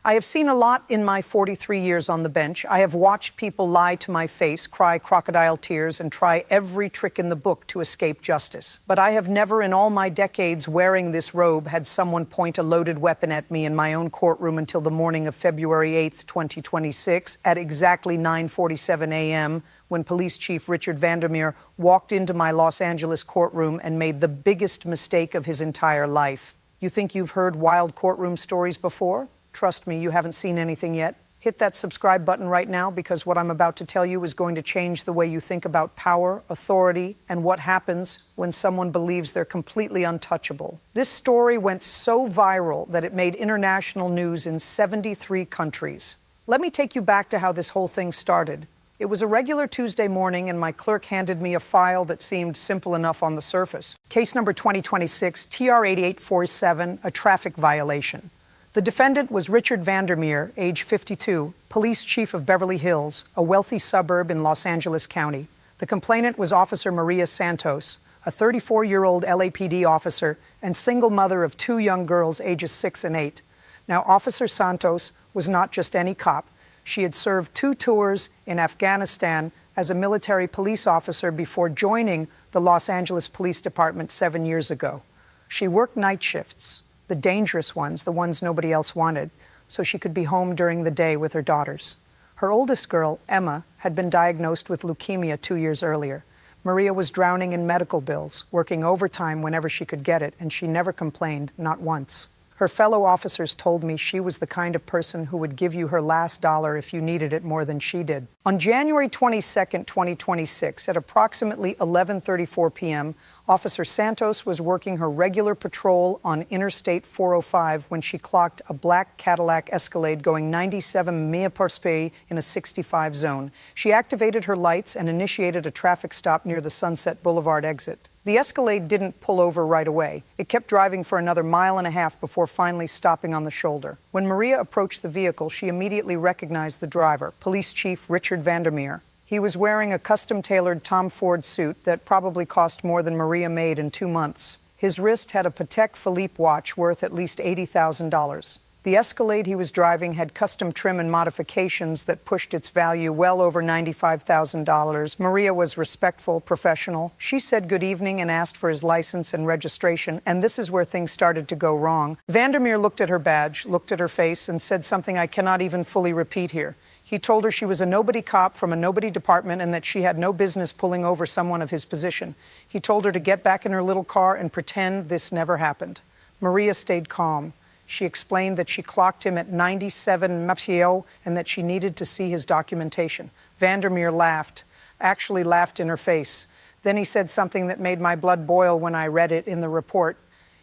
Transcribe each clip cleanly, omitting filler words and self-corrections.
I have seen a lot in my 43 years on the bench. I have watched people lie to my face, cry crocodile tears, and try every trick in the book to escape justice. But I have never in all my decades wearing this robe had someone point a loaded weapon at me in my own courtroom until the morning of February 8th, 2026, at exactly 9:47 a.m., when Police Chief Richard Vandermeer walked into my Los Angeles courtroom and made the biggest mistake of his entire life. You think you've heard wild courtroom stories before? Trust me, you haven't seen anything yet. Hit that subscribe button right now, because what I'm about to tell you is going to change the way you think about power, authority, and what happens when someone believes they're completely untouchable. This story went so viral that it made international news in 73 countries. Let me take you back to how this whole thing started. It was a regular Tuesday morning, and my clerk handed me a file that seemed simple enough on the surface. Case number 2026, TR 8847, a traffic violation. The defendant was Richard Vandermeer, age 52, police chief of Beverly Hills, a wealthy suburb in Los Angeles County. The complainant was Officer Maria Santos, a 34-year-old LAPD officer and single mother of two young girls ages 6 and 8. Now, Officer Santos was not just any cop. She had served 2 tours in Afghanistan as a military police officer before joining the Los Angeles Police Department 7 years ago. She worked night shifts, the dangerous ones, the ones nobody else wanted, so she could be home during the day with her daughters. Her oldest girl, Emma, had been diagnosed with leukemia 2 years earlier. Maria was drowning in medical bills, working overtime whenever she could get it, and she never complained, not once. Her fellow officers told me she was the kind of person who would give you her last dollar if you needed it more than she did. On January 22nd, 2026, at approximately 11:34 p.m., Officer Santos was working her regular patrol on Interstate 405 when she clocked a black Cadillac Escalade going 97 miles per hour in a 65 zone. She activated her lights and initiated a traffic stop near the Sunset Boulevard exit. The Escalade didn't pull over right away. It kept driving for another 1.5 miles before finally stopping on the shoulder. When Maria approached the vehicle, she immediately recognized the driver, Police Chief Richard Vandermeer. He was wearing a custom-tailored Tom Ford suit that probably cost more than Maria made in 2 months. His wrist had a Patek Philippe watch worth at least $80,000. The Escalade he was driving had custom trim and modifications that pushed its value well over $95,000. Maria was respectful, professional. She said good evening and asked for his license and registration, and this is where things started to go wrong. Vandermeer looked at her badge, looked at her face, and said something I cannot even fully repeat here. He told her she was a nobody cop from a nobody department and that she had no business pulling over someone of his position. He told her to get back in her little car and pretend this never happened. Maria stayed calm. She explained that she clocked him at 97 miles per hour and that she needed to see his documentation. Vandermeer laughed, actually laughed in her face. Then he said something that made my blood boil when I read it in the report.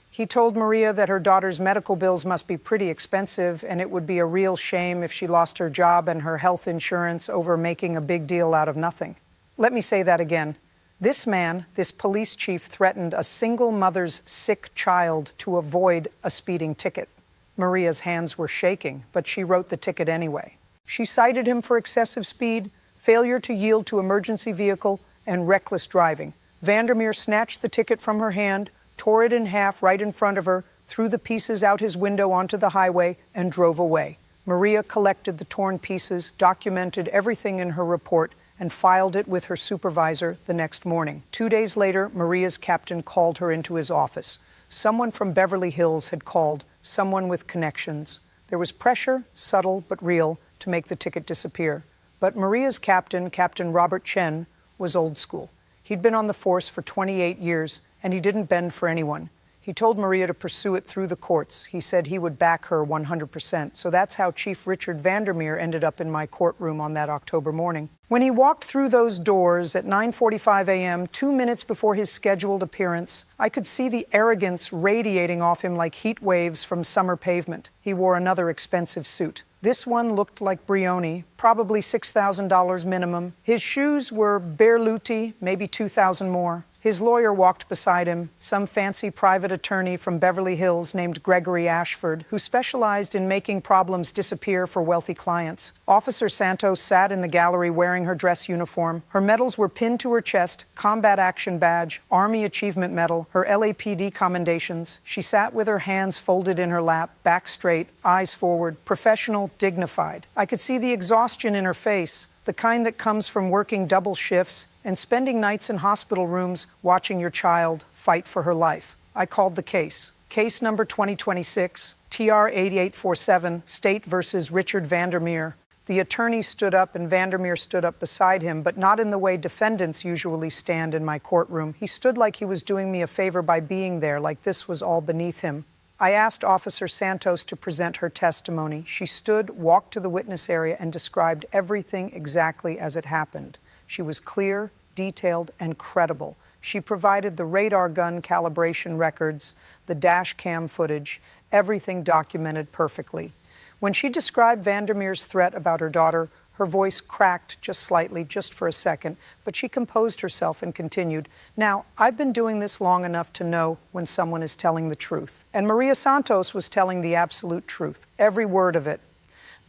He told Maria that her daughter's medical bills must be pretty expensive, and it would be a real shame if she lost her job and her health insurance over making a big deal out of nothing. Let me say that again. This man, this police chief, threatened a single mother's sick child to avoid a speeding ticket. Maria's hands were shaking, but she wrote the ticket anyway. She cited him for excessive speed, failure to yield to emergency vehicle, and reckless driving. Vandermeer snatched the ticket from her hand, tore it in half right in front of her, threw the pieces out his window onto the highway, and drove away. Maria collected the torn pieces, documented everything in her report, and filed it with her supervisor the next morning. 2 days later, Maria's captain called her into his office. Someone from Beverly Hills had called, someone with connections. There was pressure, subtle but real, to make the ticket disappear. But Maria's captain, Captain Robert Chen, was old school. He'd been on the force for 28 years, and he didn't bend for anyone. He told Maria to pursue it through the courts. He said he would back her 100%. So that's how Chief Richard Vandermeer ended up in my courtroom on that October morning. When he walked through those doors at 9:45 a.m., 2 minutes before his scheduled appearance, I could see the arrogance radiating off him like heat waves from summer pavement. He wore another expensive suit. This one looked like Brioni, probably $6,000 minimum. His shoes were Berluti, maybe $2,000 more. His lawyer walked beside him, some fancy private attorney from Beverly Hills named Gregory Ashford, who specialized in making problems disappear for wealthy clients. Officer Santos sat in the gallery wearing her dress uniform. Her medals were pinned to her chest: Combat Action Badge, Army Achievement Medal, her LAPD commendations. She sat with her hands folded in her lap, back straight, eyes forward, professional, dignified. I could see the exhaustion in her face, the kind that comes from working double shifts and spending nights in hospital rooms watching your child fight for her life. I called the case. Case number 2026, TR 8847, State versus Richard Vandermeer. The attorney stood up and Vandermeer stood up beside him, but not in the way defendants usually stand in my courtroom. He stood like he was doing me a favor by being there, like this was all beneath him. I asked Officer Santos to present her testimony. She stood, walked to the witness area, and described everything exactly as it happened. She was clear, detailed, and credible. She provided the radar gun calibration records, the dash cam footage, everything documented perfectly. When she described Vandermeer's threat about her daughter, her voice cracked just slightly, just for a second, but she composed herself and continued. Now, I've been doing this long enough to know when someone is telling the truth. And Maria Santos was telling the absolute truth, every word of it.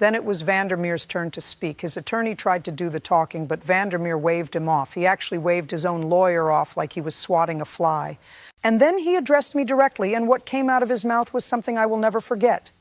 Then it was Vandermeer's turn to speak. His attorney tried to do the talking, but Vandermeer waved him off. He actually waved his own lawyer off like he was swatting a fly. And then he addressed me directly, and what came out of his mouth was something I will never forget.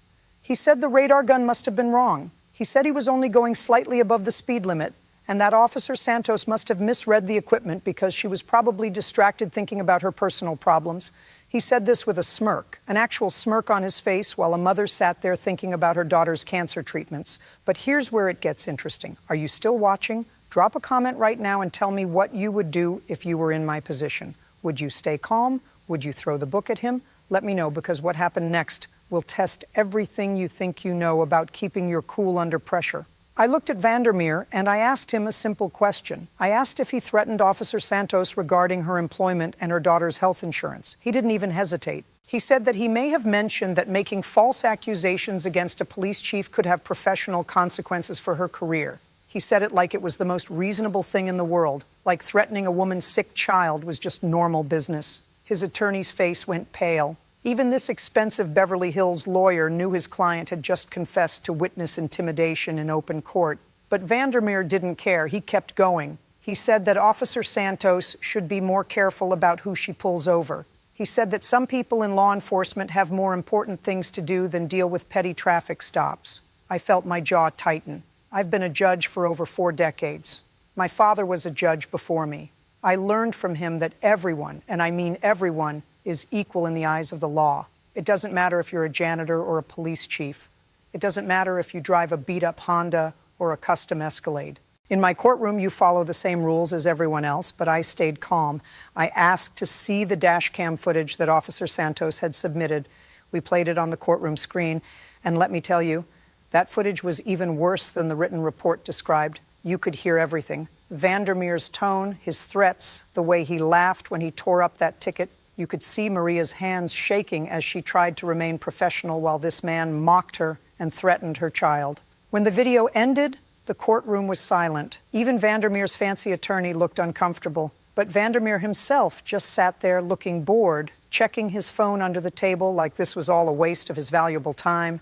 He said the radar gun must have been wrong. He said he was only going slightly above the speed limit, and that Officer Santos must have misread the equipment because she was probably distracted thinking about her personal problems. He said this with a smirk, an actual smirk on his face, while a mother sat there thinking about her daughter's cancer treatments. But here's where it gets interesting. Are you still watching? Drop a comment right now and tell me what you would do if you were in my position. Would you stay calm? Would you throw the book at him? Let me know, because what happened next will test everything you think you know about keeping your cool under pressure. I looked at Vandermeer and I asked him a simple question. I asked if he threatened Officer Santos regarding her employment and her daughter's health insurance. He didn't even hesitate. He said that he may have mentioned that making false accusations against a police chief could have professional consequences for her career. He said it like it was the most reasonable thing in the world, like threatening a woman's sick child was just normal business. His attorney's face went pale. Even this expensive Beverly Hills lawyer knew his client had just confessed to witness intimidation in open court. But Vandermeer didn't care. He kept going. He said that Officer Santos should be more careful about who she pulls over. He said that some people in law enforcement have more important things to do than deal with petty traffic stops. I felt my jaw tighten. I've been a judge for over 4 decades. My father was a judge before me. I learned from him that everyone, and I mean everyone, is equal in the eyes of the law. It doesn't matter if you're a janitor or a police chief. It doesn't matter if you drive a beat-up Honda or a custom Escalade. In my courtroom, you follow the same rules as everyone else, but I stayed calm. I asked to see the dash cam footage that Officer Santos had submitted. We played it on the courtroom screen, and let me tell you, that footage was even worse than the written report described. You could hear everything. Vandermeer's tone, his threats, the way he laughed when he tore up that ticket. You could see Maria's hands shaking as she tried to remain professional while this man mocked her and threatened her child. When the video ended, the courtroom was silent. Even Vandermeer's fancy attorney looked uncomfortable. But Vandermeer himself just sat there looking bored, checking his phone under the table like this was all a waste of his valuable time.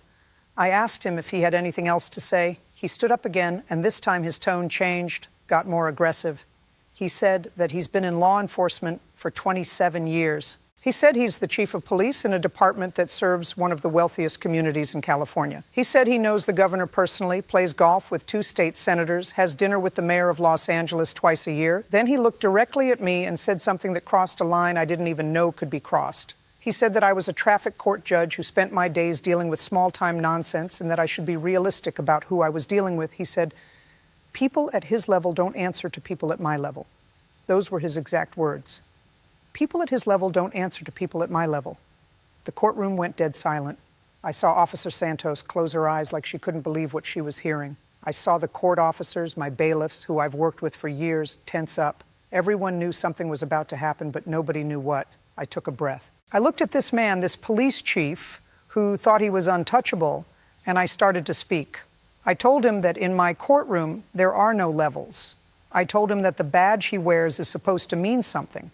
I asked him if he had anything else to say. He stood up again, and this time his tone changed, got more aggressive. He said that he's been in law enforcement for 27 years. He said he's the chief of police in a department that serves one of the wealthiest communities in California. He said he knows the governor personally, plays golf with 2 state senators, has dinner with the mayor of Los Angeles twice a year. Then he looked directly at me and said something that crossed a line I didn't even know could be crossed. He said that I was a traffic court judge who spent my days dealing with small-time nonsense and that I should be realistic about who I was dealing with. He said, "People at his level don't answer to people at my level." Those were his exact words. People at his level don't answer to people at my level. The courtroom went dead silent. I saw Officer Santos close her eyes like she couldn't believe what she was hearing. I saw the court officers, my bailiffs, who I've worked with for years, tense up. Everyone knew something was about to happen, but nobody knew what. I took a breath. I looked at this man, this police chief, who thought he was untouchable, and I started to speak. I told him that in my courtroom, there are no levels. I told him that the badge he wears is supposed to mean something.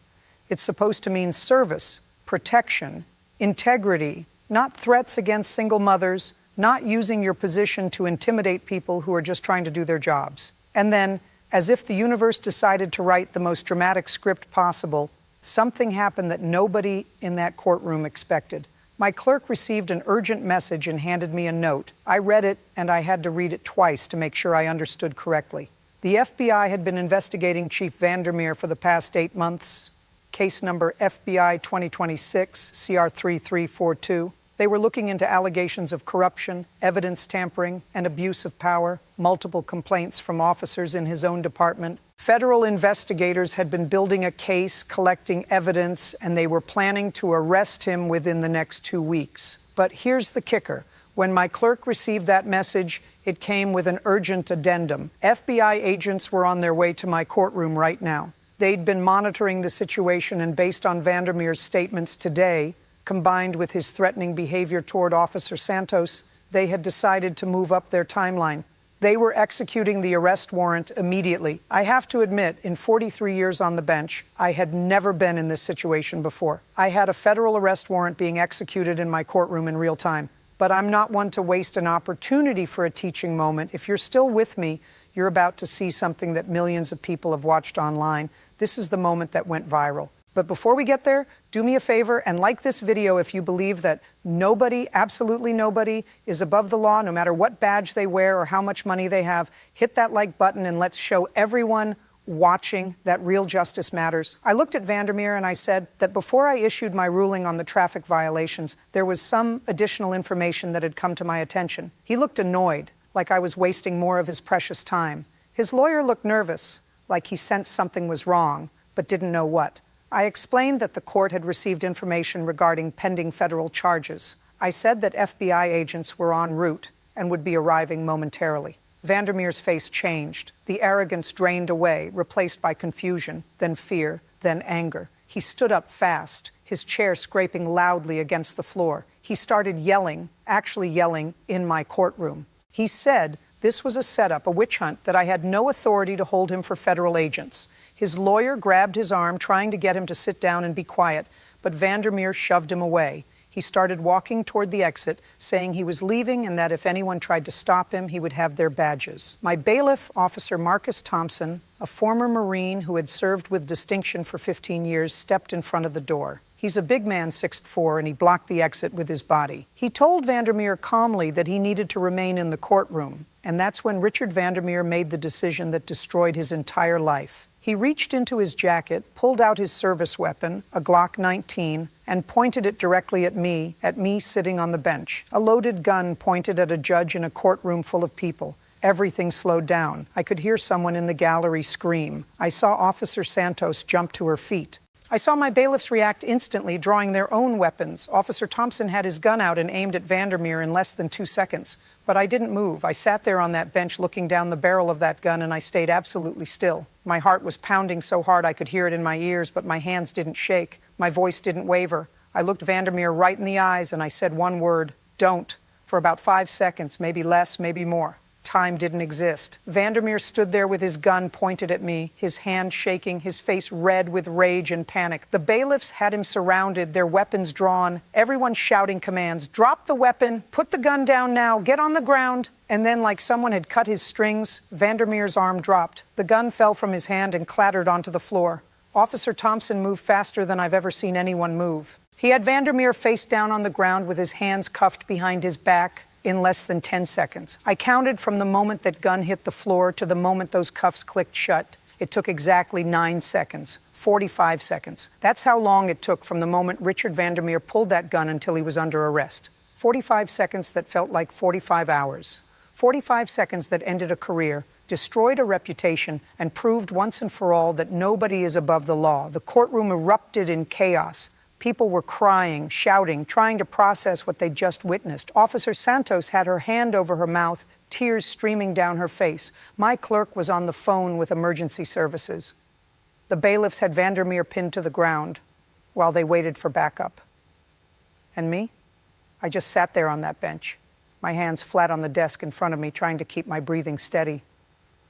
It's supposed to mean service, protection, integrity, not threats against single mothers, not using your position to intimidate people who are just trying to do their jobs. And then, as if the universe decided to write the most dramatic script possible, something happened that nobody in that courtroom expected. My clerk received an urgent message and handed me a note. I read it, and I had to read it twice to make sure I understood correctly. The FBI had been investigating Chief Vandermeer for the past 8 months. Case number FBI 2026, CR 3342. They were looking into allegations of corruption, evidence tampering, and abuse of power, multiple complaints from officers in his own department. Federal investigators had been building a case, collecting evidence, and they were planning to arrest him within the next 2 weeks. But here's the kicker. When my clerk received that message, it came with an urgent addendum. FBI agents were on their way to my courtroom right now. They'd been monitoring the situation, and based on Vandermeer's statements today, combined with his threatening behavior toward Officer Santos, they had decided to move up their timeline. They were executing the arrest warrant immediately. I have to admit, in 43 years on the bench, I had never been in this situation before. I had a federal arrest warrant being executed in my courtroom in real time. But I'm not one to waste an opportunity for a teaching moment. If you're still with me, you're about to see something that millions of people have watched online. This is the moment that went viral. But before we get there, do me a favor and like this video if you believe that nobody, absolutely nobody, is above the law, no matter what badge they wear or how much money they have. Hit that like button and let's show everyone watching that real justice matters. I looked at Vandermeer and I said that before I issued my ruling on the traffic violations, there was some additional information that had come to my attention. He looked annoyed, like I was wasting more of his precious time. His lawyer looked nervous, like he sensed something was wrong, but didn't know what. I explained that the court had received information regarding pending federal charges. I said that FBI agents were en route and would be arriving momentarily. Vandermeer's face changed. The arrogance drained away, replaced by confusion, then fear, then anger. He stood up fast, his chair scraping loudly against the floor. He started yelling, actually yelling, in my courtroom. He said this was a setup, a witch hunt, that I had no authority to hold him for federal agents. His lawyer grabbed his arm, trying to get him to sit down and be quiet, but Vandermeer shoved him away. He started walking toward the exit, saying he was leaving and that if anyone tried to stop him, he would have their badges. My bailiff, Officer Marcus Thompson, a former Marine who had served with distinction for 15 years, stepped in front of the door. He's a big man, 6'4", and he blocked the exit with his body. He told Vandermeer calmly that he needed to remain in the courtroom, and that's when Richard Vandermeer made the decision that destroyed his entire life. He reached into his jacket, pulled out his service weapon, a Glock 19, and pointed it directly at me sitting on the bench. A loaded gun pointed at a judge in a courtroom full of people. Everything slowed down. I could hear someone in the gallery scream. I saw Officer Santos jump to her feet. I saw my bailiffs react instantly, drawing their own weapons. Officer Thompson had his gun out and aimed at Vandermeer in less than 2 seconds. But I didn't move. I sat there on that bench looking down the barrel of that gun, and I stayed absolutely still. My heart was pounding so hard I could hear it in my ears, but my hands didn't shake. My voice didn't waver. I looked Vandermeer right in the eyes, and I said one word, "Don't," for about 5 seconds, maybe less, maybe more. Time didn't exist. Vandermeer stood there with his gun pointed at me, his hand shaking, his face red with rage and panic. The bailiffs had him surrounded, their weapons drawn, everyone shouting commands. "Drop the weapon, put the gun down now, get on the ground." And then, like someone had cut his strings, Vandermeer's arm dropped. The gun fell from his hand and clattered onto the floor. Officer Thompson moved faster than I've ever seen anyone move. He had Vandermeer face down on the ground with his hands cuffed behind his back in less than 10 seconds. I counted from the moment that gun hit the floor to the moment those cuffs clicked shut. It took exactly 9 seconds, 45 seconds. That's how long it took from the moment Richard Vandermeer pulled that gun until he was under arrest. 45 seconds that felt like 45 hours. 45 seconds that ended a career, destroyed a reputation, and proved once and for all that nobody is above the law. The courtroom erupted in chaos. People were crying, shouting, trying to process what they'd just witnessed. Officer Santos had her hand over her mouth, tears streaming down her face. My clerk was on the phone with emergency services. The bailiffs had Vandermeer pinned to the ground while they waited for backup. And me? I just sat there on that bench, my hands flat on the desk in front of me, trying to keep my breathing steady.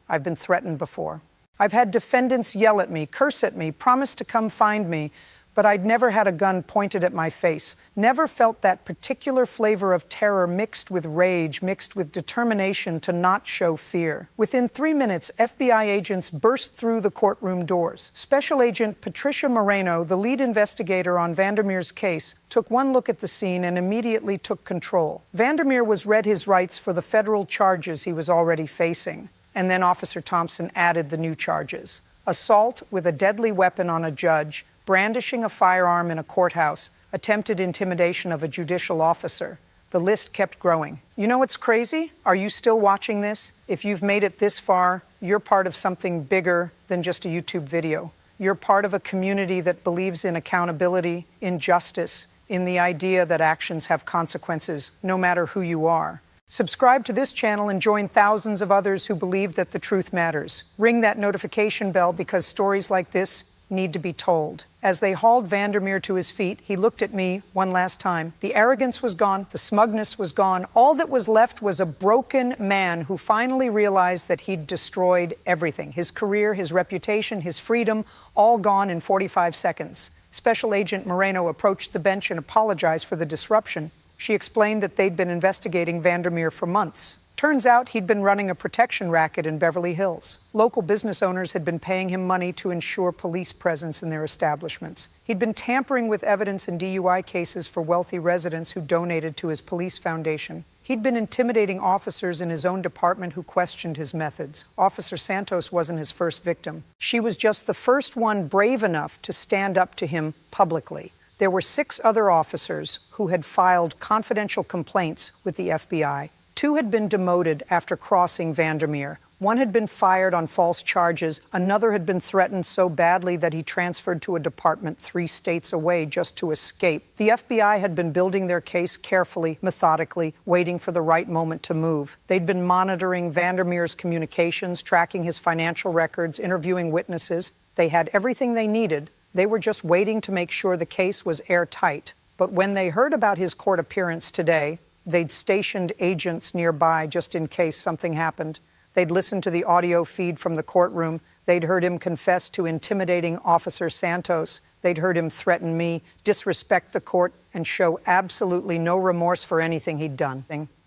I've been threatened before. I've had defendants yell at me, curse at me, promise to come find me, but I'd never had a gun pointed at my face, never felt that particular flavor of terror mixed with rage, mixed with determination to not show fear. Within 3 minutes, FBI agents burst through the courtroom doors. Special Agent Patricia Moreno, the lead investigator on Vandermeer's case, took one look at the scene and immediately took control. Vandermeer was read his rights for the federal charges he was already facing. And then Officer Thompson added the new charges: assault with a deadly weapon on a judge, brandishing a firearm in a courthouse, attempted intimidation of a judicial officer. The list kept growing. You know what's crazy? Are you still watching this? If you've made it this far, you're part of something bigger than just a YouTube video. You're part of a community that believes in accountability, in justice, in the idea that actions have consequences, no matter who you are. Subscribe to this channel and join thousands of others who believe that the truth matters. Ring that notification bell because stories like this need to be told. As they hauled Vandermeer to his feet, he looked at me one last time. The arrogance was gone. The smugness was gone. All that was left was a broken man who finally realized that he'd destroyed everything. His career, his reputation, his freedom, all gone in 45 seconds. Special Agent Moreno approached the bench and apologized for the disruption. She explained that they'd been investigating Vandermeer for months. Turns out he'd been running a protection racket in Beverly Hills. Local business owners had been paying him money to ensure police presence in their establishments. He'd been tampering with evidence in DUI cases for wealthy residents who donated to his police foundation. He'd been intimidating officers in his own department who questioned his methods. Officer Santos wasn't his first victim. She was just the first one brave enough to stand up to him publicly. There were 6 other officers who had filed confidential complaints with the FBI. 2 had been demoted after crossing Vandermeer. 1 had been fired on false charges. Another had been threatened so badly that he transferred to a department 3 states away just to escape. The FBI had been building their case carefully, methodically, waiting for the right moment to move. They'd been monitoring Vandermeer's communications, tracking his financial records, interviewing witnesses. They had everything they needed. They were just waiting to make sure the case was airtight. But when they heard about his court appearance today, they'd stationed agents nearby just in case something happened. They'd listened to the audio feed from the courtroom. They'd heard him confess to intimidating Officer Santos. They'd heard him threaten me, disrespect the court, and show absolutely no remorse for anything he'd done.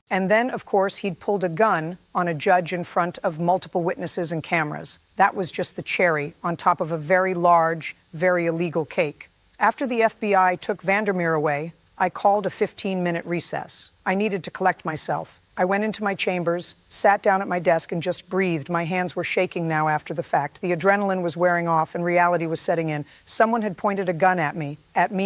And then, of course, he'd pulled a gun on a judge in front of multiple witnesses and cameras. That was just the cherry on top of a very large, very illegal cake. After the FBI took Vandermeer away, I called a 15-minute recess. I needed to collect myself. I went into my chambers, sat down at my desk, and just breathed. My hands were shaking now after the fact. The adrenaline was wearing off, and reality was setting in. Someone had pointed a gun at me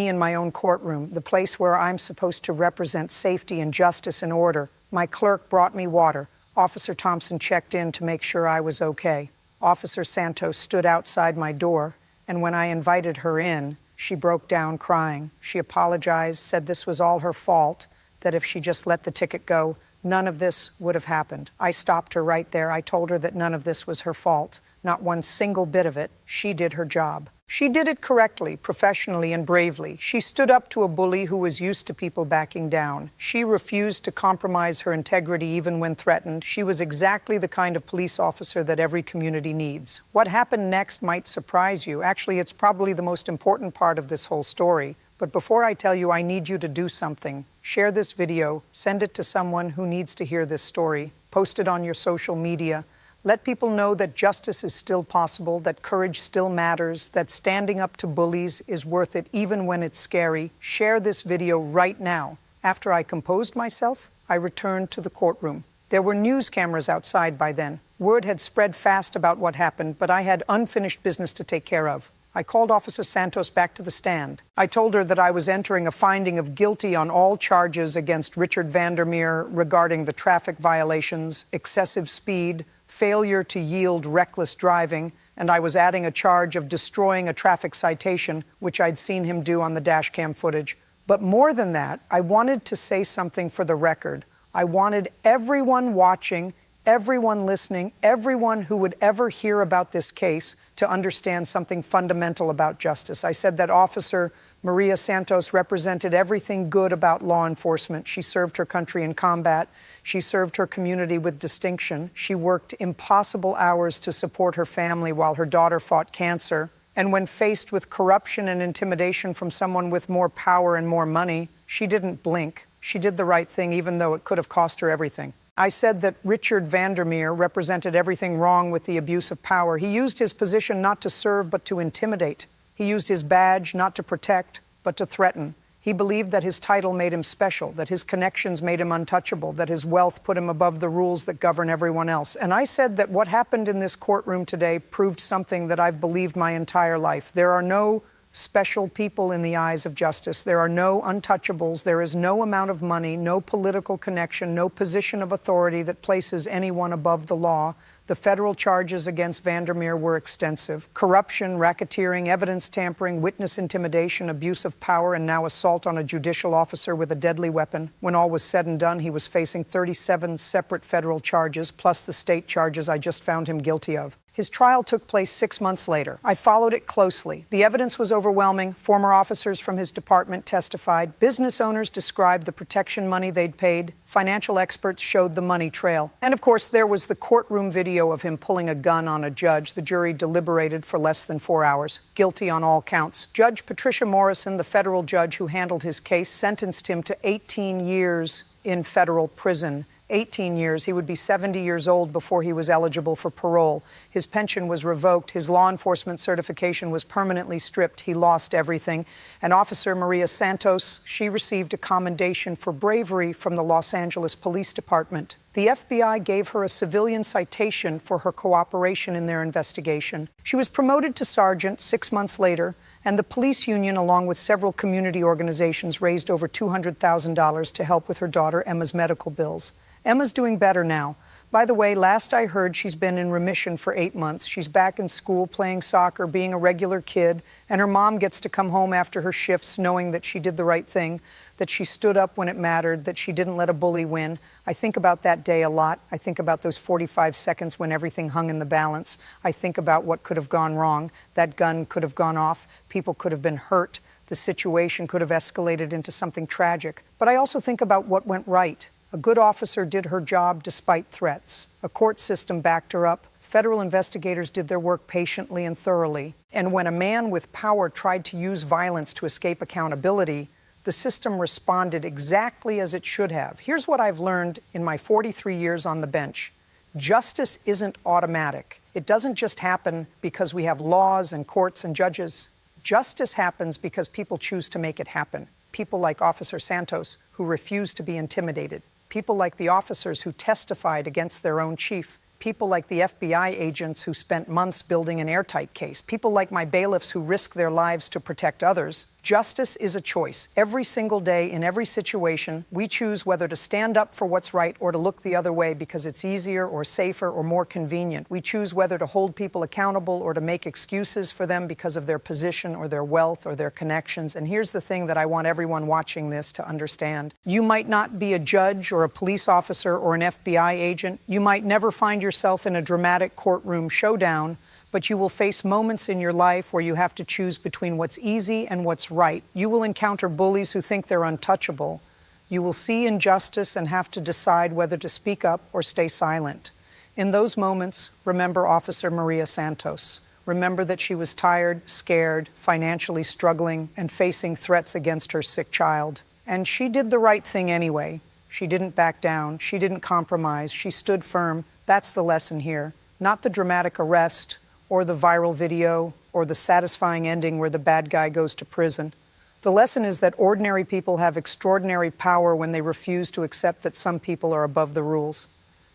in my own courtroom, the place where I'm supposed to represent safety and justice and order. My clerk brought me water. Officer Thompson checked in to make sure I was okay. Officer Santos stood outside my door, and when I invited her in, she broke down crying. She apologized, said this was all her fault, that if she just let the ticket go, none of this would have happened. I stopped her right there. I told her that none of this was her fault, not one single bit of it. She did her job. She did it correctly, professionally, and bravely. She stood up to a bully who was used to people backing down. She refused to compromise her integrity even when threatened. She was exactly the kind of police officer that every community needs. What happened next might surprise you. Actually, it's probably the most important part of this whole story. But before I tell you, I need you to do something. Share this video, send it to someone who needs to hear this story, post it on your social media. Let people know that justice is still possible, that courage still matters, that standing up to bullies is worth it even when it's scary. Share this video right now. After I composed myself, I returned to the courtroom. There were news cameras outside by then. Word had spread fast about what happened, but I had unfinished business to take care of. I called Officer Santos back to the stand. I told her that I was entering a finding of guilty on all charges against Richard Vandermeer regarding the traffic violations, excessive speed, failure to yield, reckless driving, and I was adding a charge of destroying a traffic citation, which I'd seen him do on the dash cam footage. But more than that, I wanted to say something for the record. I wanted everyone watching, everyone listening, everyone who would ever hear about this case to understand something fundamental about justice. I said that Officer Maria Santos represented everything good about law enforcement. She served her country in combat. She served her community with distinction. She worked impossible hours to support her family while her daughter fought cancer. And when faced with corruption and intimidation from someone with more power and more money, she didn't blink. She did the right thing, even though it could have cost her everything. I said that Richard Vandermeer represented everything wrong with the abuse of power. He used his position not to serve, but to intimidate. He used his badge not to protect, but to threaten. He believed that his title made him special, that his connections made him untouchable, that his wealth put him above the rules that govern everyone else. And I said that what happened in this courtroom today proved something that I've believed my entire life. There are no special people in the eyes of justice. There are no untouchables. There is no amount of money, no political connection, no position of authority that places anyone above the law. The federal charges against Vandermeer were extensive: corruption, racketeering, evidence tampering, witness intimidation, abuse of power, and now assault on a judicial officer with a deadly weapon. When all was said and done, he was facing 37 separate federal charges, plus the state charges I just found him guilty of. His trial took place 6 months later. I followed it closely. The evidence was overwhelming. Former officers from his department testified. Business owners described the protection money they'd paid. Financial experts showed the money trail. And of course, there was the courtroom video of him pulling a gun on a judge. The jury deliberated for less than 4 hours. Guilty on all counts. Judge Patricia Morrison, the federal judge who handled his case, sentenced him to 18 years in federal prison. 18 years. He would be 70 years old before he was eligible for parole. His pension was revoked. His law enforcement certification was permanently stripped. He lost everything. And Officer Maria Santos, she received a commendation for bravery from the Los Angeles Police Department. The FBI gave her a civilian citation for her cooperation in their investigation. She was promoted to sergeant 6 months later, and the police union, along with several community organizations, raised over $200,000 to help with her daughter Emma's medical bills. Emma's doing better now. By the way, last I heard, she's been in remission for 8 months. She's back in school, playing soccer, being a regular kid, and her mom gets to come home after her shifts knowing that she did the right thing, that she stood up when it mattered, that she didn't let a bully win. I think about that day a lot. I think about those 45 seconds when everything hung in the balance. I think about what could have gone wrong. That gun could have gone off. People could have been hurt. The situation could have escalated into something tragic. But I also think about what went right. A good officer did her job despite threats. A court system backed her up. Federal investigators did their work patiently and thoroughly. And when a man with power tried to use violence to escape accountability, the system responded exactly as it should have. Here's what I've learned in my 43 years on the bench. Justice isn't automatic. It doesn't just happen because we have laws and courts and judges. Justice happens because people choose to make it happen. People like Officer Santos, who refused to be intimidated. People like the officers who testified against their own chief. People like the FBI agents who spent months building an airtight case. People like my bailiffs who risk their lives to protect others. Justice is a choice. Every single day, in every situation, we choose whether to stand up for what's right or to look the other way because it's easier or safer or more convenient. We choose whether to hold people accountable or to make excuses for them because of their position or their wealth or their connections. And here's the thing that I want everyone watching this to understand. You might not be a judge or a police officer or an FBI agent. You might never find yourself in a dramatic courtroom showdown, but you will face moments in your life where you have to choose between what's easy and what's right. You will encounter bullies who think they're untouchable. You will see injustice and have to decide whether to speak up or stay silent. In those moments, remember Officer Maria Santos. Remember that she was tired, scared, financially struggling, and facing threats against her sick child. And she did the right thing anyway. She didn't back down. She didn't compromise. She stood firm. That's the lesson here. Not the dramatic arrest, or the viral video, or the satisfying ending where the bad guy goes to prison. The lesson is that ordinary people have extraordinary power when they refuse to accept that some people are above the rules.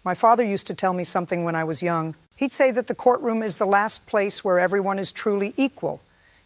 My father used to tell me something when I was young. He'd say that the courtroom is the last place where everyone is truly equal.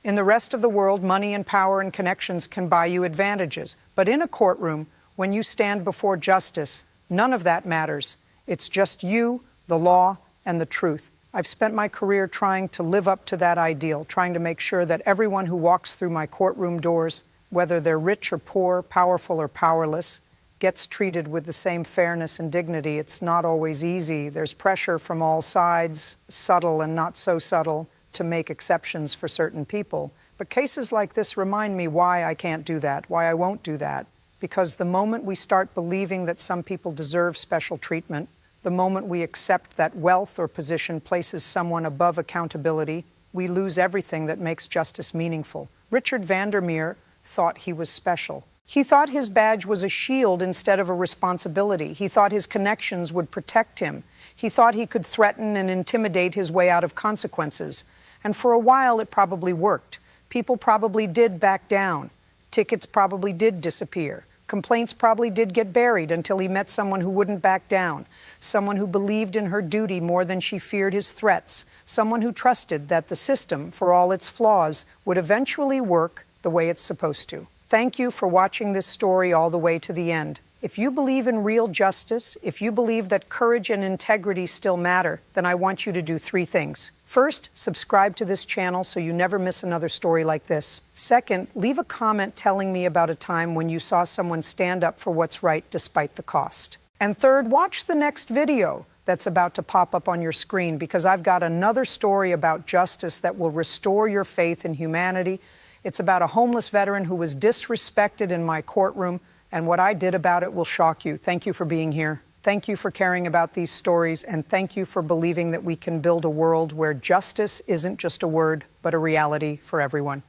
In the rest of the world, money and power and connections can buy you advantages. But in a courtroom, when you stand before justice, none of that matters. It's just you, the law, and the truth. I've spent my career trying to live up to that ideal, trying to make sure that everyone who walks through my courtroom doors, whether they're rich or poor, powerful or powerless, gets treated with the same fairness and dignity. It's not always easy. There's pressure from all sides, subtle and not so subtle, to make exceptions for certain people. But cases like this remind me why I can't do that, why I won't do that. Because the moment we start believing that some people deserve special treatment, the moment we accept that wealth or position places someone above accountability, we lose everything that makes justice meaningful. Richard Vandermeer thought he was special. He thought his badge was a shield instead of a responsibility. He thought his connections would protect him. He thought he could threaten and intimidate his way out of consequences. And for a while, it probably worked. People probably did back down. Tickets probably did disappear. Complaints probably did get buried until he met someone who wouldn't back down, someone who believed in her duty more than she feared his threats, someone who trusted that the system, for all its flaws, would eventually work the way it's supposed to. Thank you for watching this story all the way to the end. If you believe in real justice, if you believe that courage and integrity still matter, then I want you to do 3 things. First, subscribe to this channel so you never miss another story like this. Second, leave a comment telling me about a time when you saw someone stand up for what's right despite the cost. And third, watch the next video that's about to pop up on your screen, because I've got another story about justice that will restore your faith in humanity. It's about a homeless veteran who was disrespected in my courtroom, and what I did about it will shock you. Thank you for being here. Thank you for caring about these stories, and thank you for believing that we can build a world where justice isn't just a word, but a reality for everyone.